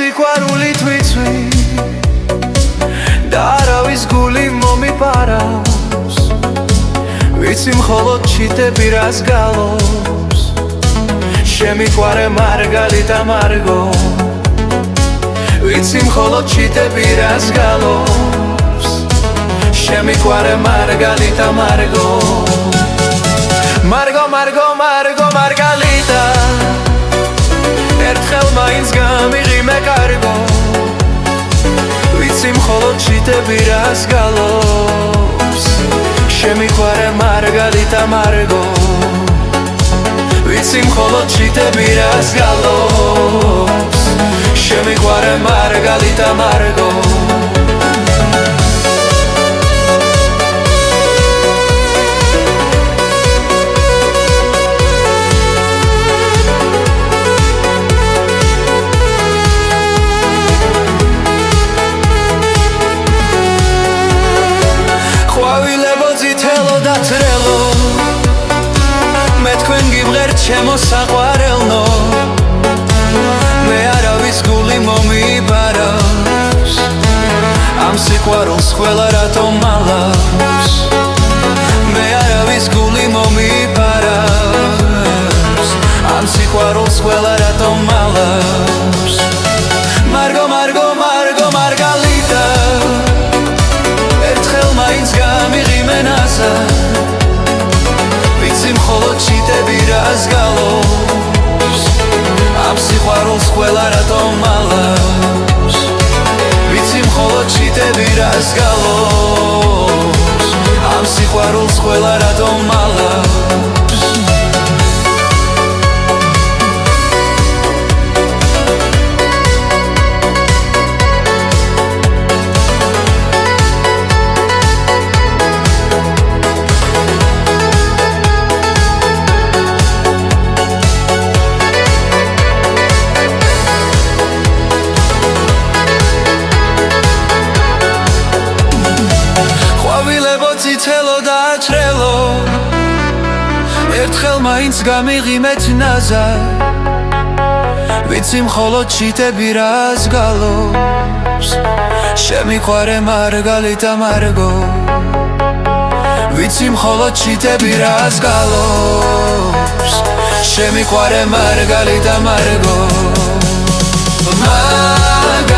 სიყვარულით ვიცვი და არავის გული მომიპარავს ვიცი მხოლოდ ჩიტები რას გალობს შემიყვარე მარგალიტა მარგო ვიცი მხოლოდ ჩიტები რას გალობს შემიყვარე მარგალიტა მარგო მარგო მარგო მარგო მარგალიტა ერთხელ მაინც გამიღი მე კარგო ვიცი მხოლოდ ჩიტები რას გალობს შემიყვარე მარგალიტა მარგო ვიცი მხოლოდ ჩიტები რას გალობს შემიყვარე მარგალიტა მარგო მე თქვენ გიბღერთ ჩემო საყვარელნო მე არავის გული მომიბარავს ამ სიყვარულს ყველა რატომ მალავს მე არავის გული მომიბარავს ამ სიყვარულს ყველა რატომ მალავს მარგო მარგო მარგო მარგალიტა ერთხელ მაინც გამიღი მე ნაზა ვიცი მხოლოდ ჩიტები რას გალობს ამ სიყვარულს ყველა რატომ მალავს ვიცი მხოლოდ ჩიტები რას გალობს ამ სიყვარულს ყველა რატომ მალავს ცელო და ჭრელო ერთხელ მაინც გამიღი მეც ნაზა ვიცი მხოლოდ ჩიტები რას გალობს შემიყვარე მარგალიტა მარგო ვიცი მხოლოდ ჩიტები რას გალობს შემიყვარე მარგალიტა მარგო მარგალიტა